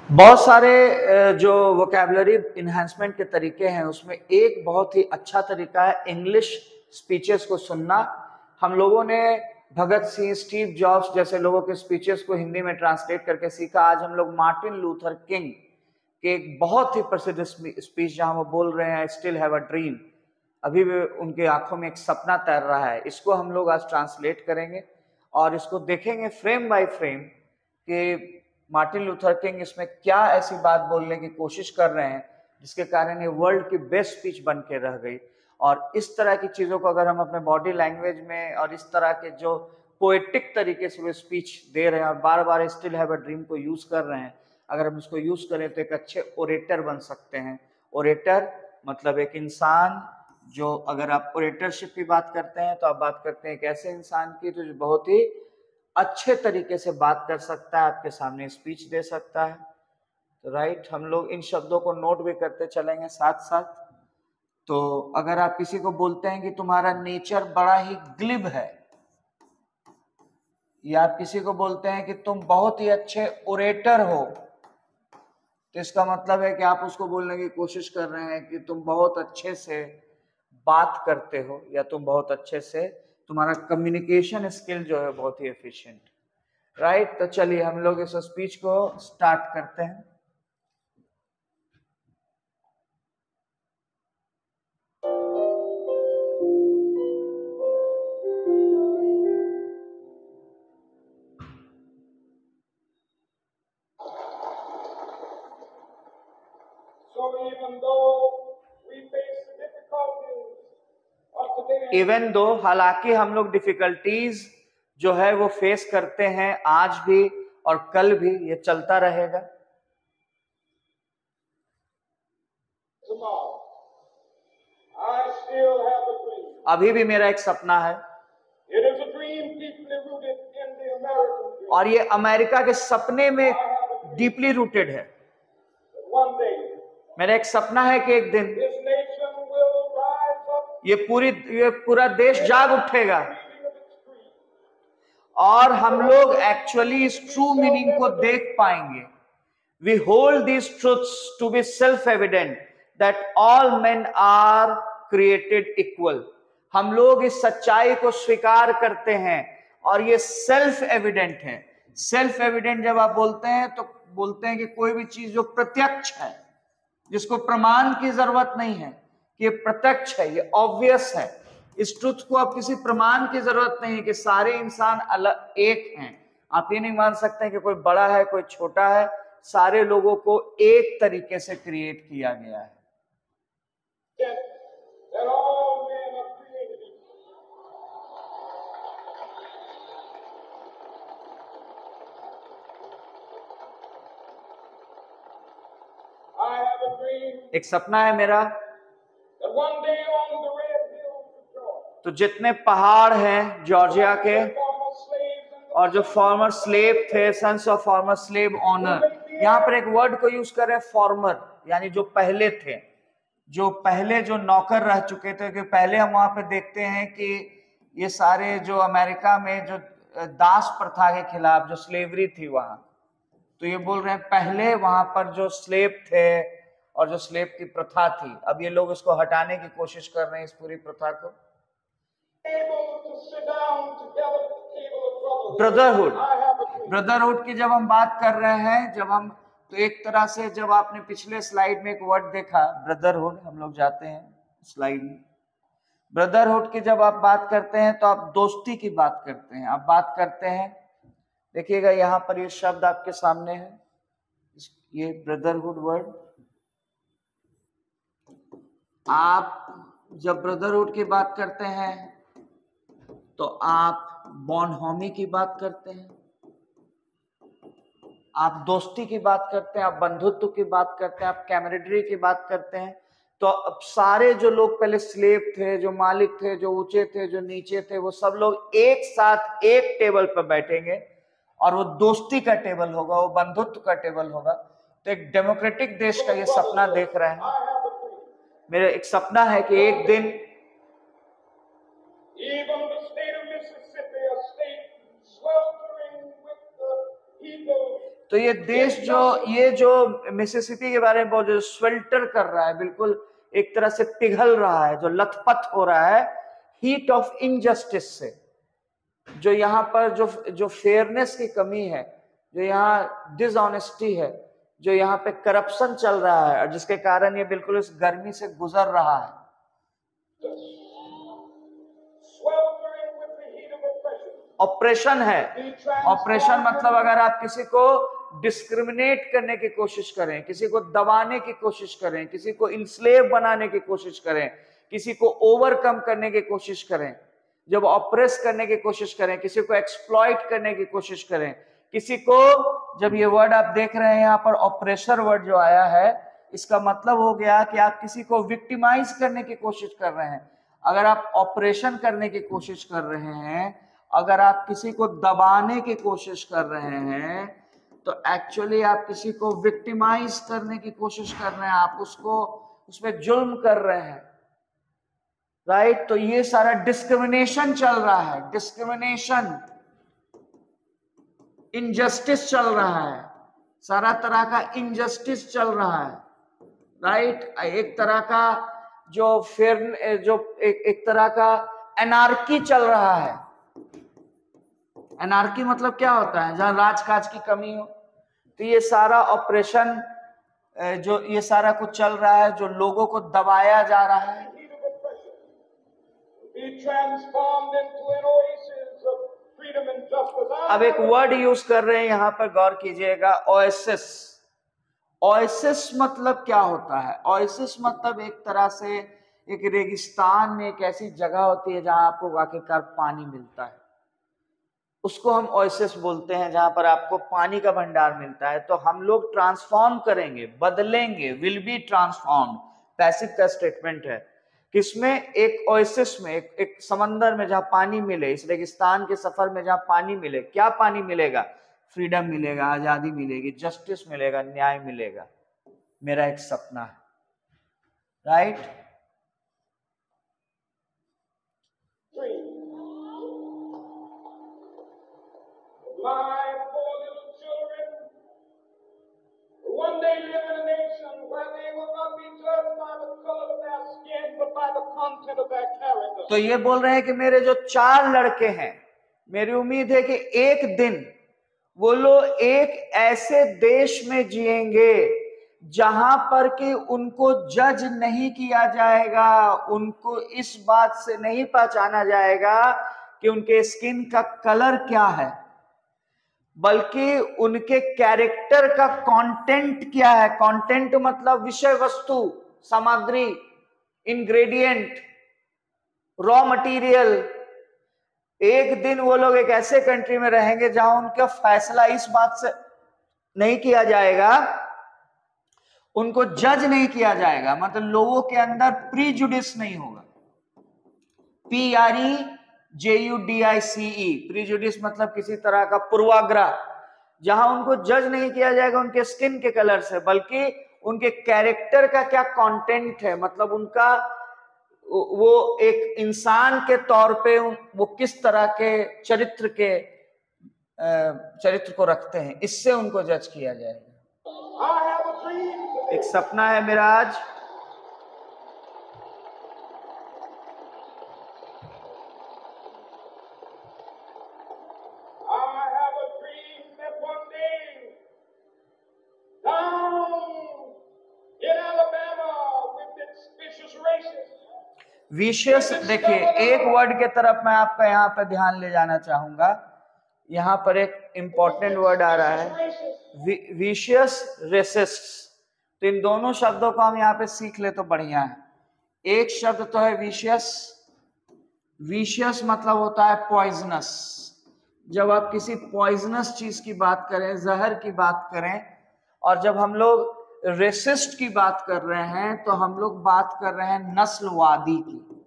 बहुत सारे जो वोकैबुलरी इन्हांसमेंट के तरीके हैं उसमें एक बहुत ही अच्छा तरीका है इंग्लिश स्पीचेस को सुनना। हम लोगों ने भगत सिंह, स्टीव जॉब्स जैसे लोगों के स्पीचेस को हिंदी में ट्रांसलेट करके सीखा। आज हम लोग मार्टिन लूथर किंग के एक बहुत ही प्रसिद्ध स्पीच जहां वो बोल रहे हैं स्टिल हैव अ ड्रीम, अभी भी उनके आंखों में एक सपना तैर रहा है, इसको हम लोग आज ट्रांसलेट करेंगे और इसको देखेंगे फ्रेम बाय फ्रेम कि मार्टिन लूथर किंग इसमें क्या ऐसी बात बोलने की कोशिश कर रहे हैं जिसके कारण ये वर्ल्ड की बेस्ट स्पीच बन के रह गई। और इस तरह की चीजों को अगर हम अपने बॉडी लैंग्वेज में और इस तरह के जो पोएटिक तरीके से वो स्पीच दे रहे हैं और बार बार स्टिल हैव अ ड्रीम को यूज कर रहे हैं, अगर हम इसको यूज करें तो एक अच्छे ओरेटर बन सकते हैं। ओरेटर मतलब एक इंसान जो, अगर आप ओरेटरशिप की बात करते हैं तो आप बात करते हैं एक ऐसे इंसान की जो बहुत ही अच्छे तरीके से बात कर सकता है, आपके सामने स्पीच दे सकता है। तो राइट, हम लोग इन शब्दों को नोट भी करते चलेंगे साथ साथ। तो अगर आप किसी को बोलते हैं कि तुम्हारा नेचर बड़ा ही ग्लिब है, या आप किसी को बोलते हैं कि तुम बहुत ही अच्छे ओरेटर हो, तो इसका मतलब है कि आप उसको बोलने की कोशिश कर रहे हैं कि तुम बहुत अच्छे से बात करते हो या तुम बहुत अच्छे से, तुम्हारा कम्युनिकेशन स्किल जो है बहुत ही एफिशिएंट। राइट, तो चलिए हम लोग इस स्पीच को स्टार्ट करते हैं। इवन दो, हालांकि हम लोग डिफिकल्टीज जो है वो फेस करते हैं आज भी और कल भी, ये चलता रहेगा। अभी भी मेरा एक सपना है और ये अमेरिका के सपने में डीपली रूटेड है। मेरा एक सपना है कि एक दिन ये पूरा देश जाग उठेगा और हम लोग एक्चुअली इस ट्रू मीनिंग को देख पाएंगे। We hold these truths to be self-evident that all men are created equal. हम लोग इस सच्चाई को स्वीकार करते हैं और ये सेल्फ एविडेंट है। सेल्फ एविडेंट जब आप बोलते हैं तो बोलते हैं कि कोई भी चीज जो प्रत्यक्ष है, जिसको प्रमाण की जरूरत नहीं है, कि ये प्रत्यक्ष है, ये ऑब्वियस है। इस ट्रुथ को आप किसी प्रमाण की जरूरत नहीं है कि सारे इंसान अलग एक हैं। आप ये नहीं मान सकते कि कोई बड़ा है कोई छोटा है, सारे लोगों को एक तरीके से क्रिएट किया गया है। एक सपना है मेरा, तो जितने पहाड़ हैं जॉर्जिया के और जो फॉर्मर स्लेव थे, sons of former slave owner, यहाँ पर एक वर्ड को यूज कर रहे हैं फॉर्मर, यानी जो पहले थे, जो पहले जो नौकर रह चुके थे। कि पहले हम वहां पे देखते हैं कि ये सारे जो अमेरिका में जो दास प्रथा के खिलाफ जो स्लेवरी थी वहां, तो ये बोल रहे हैं पहले वहां पर जो स्लेव थे और जो स्लेव की प्रथा थी, अब ये लोग इसको हटाने की कोशिश कर रहे हैं इस पूरी प्रथा को। ब्रदरहुड की जब हम बात कर रहे हैं, जब हम, तो एक तरह से जब आपने पिछले स्लाइड में एक वर्ड देखा ब्रदरहुड, हम लोग जाते हैं स्लाइड में, ब्रदरहुड की जब आप बात करते हैं तो आप दोस्ती की बात करते हैं, आप बात करते हैं, देखिएगा यहाँ पर ये शब्द आपके सामने है, ये ब्रदरहुड वर्ड। आप जब ब्रदरहुड की बात करते हैं तो आप बॉन्डहोमी की बात करते हैं, आप दोस्ती की बात करते हैं, आप बंधुत्व की बात करते हैं, आप कैमरेडरी की बात करते हैं। तो अब सारे जो लोग पहले स्लेव थे, जो मालिक थे, जो ऊंचे थे, जो नीचे थे, वो सब लोग एक साथ एक टेबल पर बैठेंगे और वो दोस्ती का टेबल होगा, वो बंधुत्व का टेबल होगा। तो एक डेमोक्रेटिक देश का ये सपना देख रहे हैं। मेरा एक सपना है कि एक दिन तो ये देश ये जो मिसिसिपी के बारे में बहुत जो स्वेल्टर कर रहा है, बिल्कुल एक तरह से पिघल रहा है, जो लथपथ हो रहा है हीट ऑफ इनजस्टिस से, जो यहाँ पर जो फेयरनेस की कमी है, जो यहाँ डिसऑनेस्टी है, जो यहाँ पे करप्शन चल रहा है, और जिसके कारण ये बिल्कुल इस गर्मी से गुजर रहा है। ऑपरेशन है। ऑपरेशन मतलब अगर आप किसी को डिस्क्रिमिनेट करने की कोशिश करें, किसी को दबाने की कोशिश करें, किसी को इंस्लेव बनाने की कोशिश करें, किसी को ओवरकम करने की कोशिश करें, जब ऑपरेस करने की कोशिश करें, किसी को एक्सप्लॉइट करने की कोशिश करें, किसी को, जब ये वर्ड आप देख रहे हैं यहाँ पर ऑपरेशर वर्ड जो आया है, इसका मतलब हो गया कि आप किसी को विक्टिमाइज करने की कोशिश कर रहे हैं। अगर आप ऑपरेशन करने की कोशिश कर रहे हैं, अगर आप किसी को दबाने की कोशिश कर रहे हैं, तो एक्चुअली आप किसी को विक्टिमाइज करने की कोशिश कर रहे हैं, आप उसमें जुल्म कर रहे हैं, राइट। तो ये सारा डिस्क्रिमिनेशन चल रहा है, डिस्क्रिमिनेशन, इनजस्टिस चल रहा है, सारा तरह का इनजस्टिस चल रहा है, राइट। एक तरह का एक तरह का एनार्की चल रहा है। एनार्की मतलब क्या होता है? जहां राजकाज की कमी हो। तो ये सारा ऑपरेशन, जो ये सारा कुछ चल रहा है, जो लोगों को दबाया जा रहा है, अब एक वर्ड यूज कर रहे हैं यहां पर, गौर कीजिएगा, ओएसिस। ओएसिस मतलब क्या होता है? ओएसिस मतलब एक तरह से एक रेगिस्तान में एक ऐसी जगह होती है जहां आपको आखिरकार पानी मिलता है, उसको हम ओएसिस बोलते हैं, जहां पर आपको पानी का भंडार मिलता है। तो हम लोग ट्रांसफॉर्म करेंगे, बदलेंगे, विल बी ट्रांसफॉर्म्ड, पैसिव का स्टेटमेंट है। किसमें? एक ओएसिस में, एक समंदर में जहां पानी मिले, इस रेगिस्तान के सफर में जहां पानी मिले। क्या पानी मिलेगा? फ्रीडम मिलेगा, आजादी मिलेगी, जस्टिस मिलेगा, न्याय मिलेगा। मेरा एक सपना है, right. My poor little children one day live in a nation where they will not be judged by the color of their skin, but by the content of their character. तो ये बोल रहे हैं कि मेरे जो 4 लड़के हैं, मेरी उम्मीद है कि एक दिन वो लोग एक ऐसे देश में जिएंगे जहां पर कि उनको जज नहीं किया जाएगा, उनको इस बात से नहीं पहचाना जाएगा कि उनके स्किन का कलर क्या है, बल्कि उनके कैरेक्टर का कंटेंट क्या है। कंटेंट मतलब विषय वस्तु, सामग्री, इंग्रेडिएंट, रॉ मटेरियल। एक दिन वो लोग एक ऐसे कंट्री में रहेंगे जहां उनका फैसला इस बात से नहीं किया जाएगा, उनको जज नहीं किया जाएगा, मतलब लोगों के अंदर प्रीजुडिस नहीं होगा। PREJUDICE, प्रीजुडिस मतलब किसी तरह का पूर्वाग्रह, जहां उनको जज नहीं किया जाएगा उनके स्किन के कलर से, बल्कि उनके कैरेक्टर का क्या कंटेंट है, मतलब उनका वो एक इंसान के तौर पे वो किस तरह के चरित्र को रखते हैं, इससे उनको जज किया जाएगा। एक सपना है मेरा आज, विशियस। देखिए, एक वर्ड के तरफ मैं आपका यहाँ पे ध्यान ले जाना चाहूंगा। यहाँ पर एक इंपॉर्टेंट वर्ड आ रहा है, विशियस, रेसिस्ट। तो इन दोनों शब्दों को हम यहाँ पे सीख ले तो बढ़िया है। एक शब्द तो है विशियस। विशियस मतलब होता है पॉइजनस। जब आप किसी पॉइजनस चीज की बात करें, जहर की बात करें, और जब हम लोग रेसिस्ट की बात कर रहे हैं तो हम लोग बात कर रहे हैं नस्लवादी की।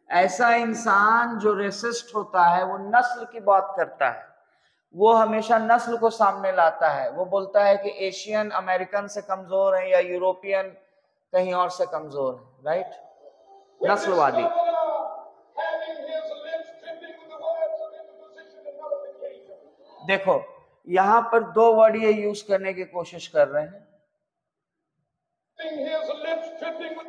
ऐसा इंसान जो रेसिस्ट होता है वो नस्ल की बात करता है, वो हमेशा नस्ल को सामने लाता है। वो बोलता है कि एशियन अमेरिकन से कमजोर है या यूरोपियन कहीं और से कमजोर है, राइट। नस्लवादी। देखो, यहाँ पर 2 वर्ड ये यूज करने की कोशिश कर रहे हैं। his lips dripping with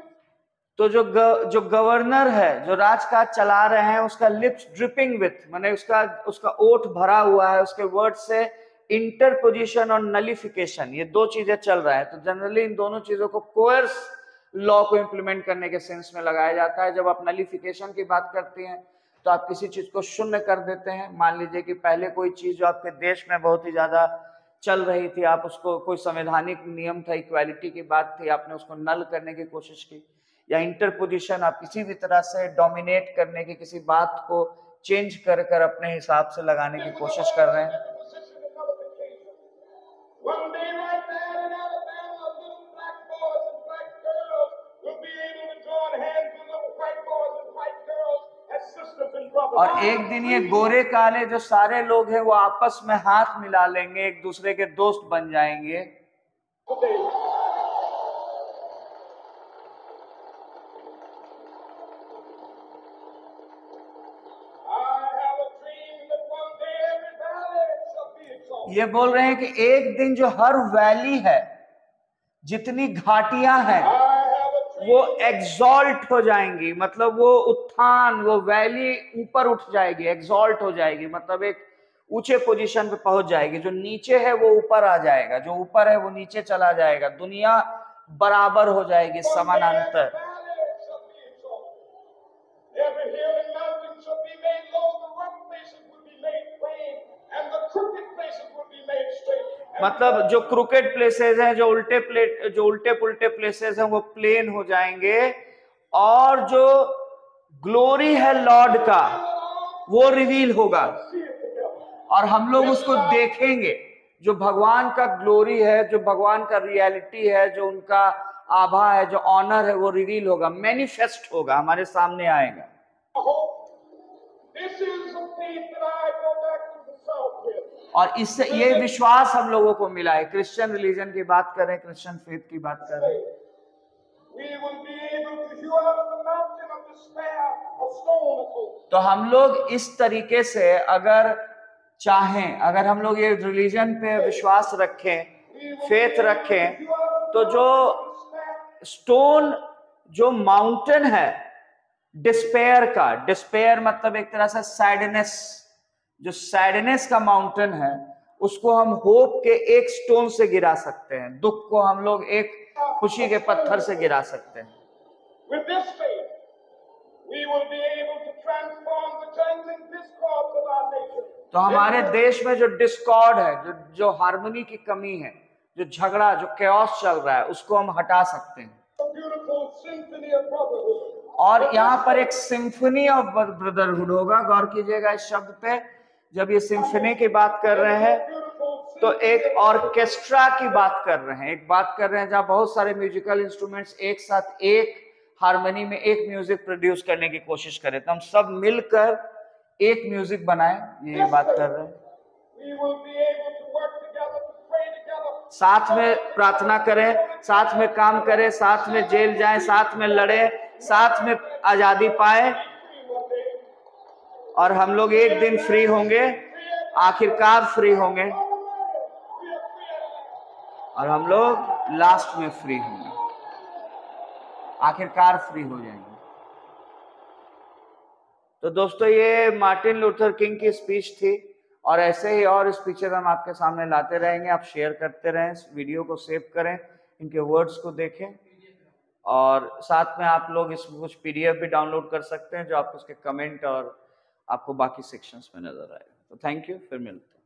तो जो गवर्नर है, जो राजकाज चला रहे हैं, उसका लिप्स ड्रिपिंग विथ, माने उसका ओठ भरा हुआ है, उसके वर्ड से इंटरपोजिशन और नलिफिकेशन, ये 2 चीजें चल रहा है। तो जनरली इन दोनों चीजों को कोर्स लॉ को इंप्लीमेंट करने के सेंस में लगाया जाता है। जब आप नलिफिकेशन की बात करते हैं तो आप किसी चीज को शून्य कर देते हैं। मान लीजिए कि पहले कोई चीज जो आपके देश में बहुत ही ज्यादा चल रही थी, आप उसको, कोई संवैधानिक नियम था, इक्वालिटी की बात थी, आपने उसको नल करने की कोशिश की। या इंटरपोजिशन, आप किसी भी तरह से डोमिनेट करने की, किसी बात को चेंज कर कर अपने हिसाब से लगाने की कोशिश कर रहे हैं। one day right there in Alabama, little black boys and black girls will be able to join hands with little white boys and white girls as sisters and brothers. और एक दिन ये गोरे काले जो सारे लोग हैं वो आपस में हाथ मिला लेंगे, एक दूसरे के दोस्त बन जाएंगे। Today. ये बोल रहे हैं कि एक दिन जो हर वैली है, जितनी घाटियां हैं, वो एग्जॉल्ट हो जाएंगी, मतलब वो उत्थान, वो वैली ऊपर उठ जाएगी, एग्जॉल्ट हो जाएगी, मतलब एक ऊंचे पोजीशन पे पहुंच जाएगी। जो नीचे है वो ऊपर आ जाएगा, जो ऊपर है वो नीचे चला जाएगा, दुनिया बराबर हो जाएगी, समानांतर। मतलब जो क्रिकेट प्लेसेस हैं, जो उल्टे पुल्टे प्लेसेस हैं, वो प्लेन हो जाएंगे, और जो ग्लोरी है लॉर्ड का वो रिवील होगा, और हम लोग उसको देखेंगे। जो भगवान का ग्लोरी है, जो भगवान का रियलिटी है, जो उनका आभा है, जो ऑनर है, वो रिवील होगा, मैनिफेस्ट होगा, हमारे सामने आएगा। और इससे ये विश्वास हम लोगों को मिला है। क्रिश्चियन रिलीजन की बात करें, क्रिश्चियन फेथ की बात करें, तो हम लोग इस तरीके से अगर चाहें, अगर हम लोग ये रिलीजन पे विश्वास रखें, फेथ रखें, तो जो स्टोन, जो माउंटेन है डिस्पेयर का, डिस्पेयर मतलब एक तरह से सैडनेस, जो सैडनेस का माउंटेन है, उसको हम होप के एक स्टोन से गिरा सकते हैं। दुख को हम लोग एक खुशी के पत्थर से गिरा सकते हैं। तो हमारे देश में जो डिस्कॉर्ड है, जो हार्मनी की कमी है, जो झगड़ा, जो कैओस चल रहा है, उसको हम हटा सकते हैं। और यहाँ पर एक सिम्फनी ऑफ ब्रदरहुड होगा। गौर कीजिएगा इस शब्द पे, जब ये सिम्फनी की बात कर रहे हैं तो एक ऑर्केस्ट्रा की बात कर रहे हैं, एक बात कर रहे हैं जहां बहुत सारे म्यूजिकल इंस्ट्रूमेंट्स एक साथ एक हार्मनी में एक म्यूजिक प्रोड्यूस करने की कोशिश करें, तो हम सब मिलकर एक म्यूजिक बनाएं, ये बात कर रहे हैं। साथ में प्रार्थना करें, साथ में काम करें, साथ में जेल जाएं, साथ में लड़े, साथ में आजादी पाए, और हम लोग एक दिन फ्री होंगे, आखिरकार फ्री होंगे, और हम लोग लास्ट में फ्री होंगे, आखिरकार फ्री हो जाएंगे। तो दोस्तों, ये मार्टिन लूथर किंग की स्पीच थी, और ऐसे ही और स्पीचेस हम आपके सामने लाते रहेंगे। आप शेयर करते रहें, इस वीडियो को सेव करें, इनके वर्ड्स को देखें, और साथ में आप लोग इस कुछ PDF भी डाउनलोड कर सकते हैं, जो आपको उसके कमेंट और आपको बाकी सेक्शंस में नजर आएगा। तो थैंक यू, फिर मिलते हैं।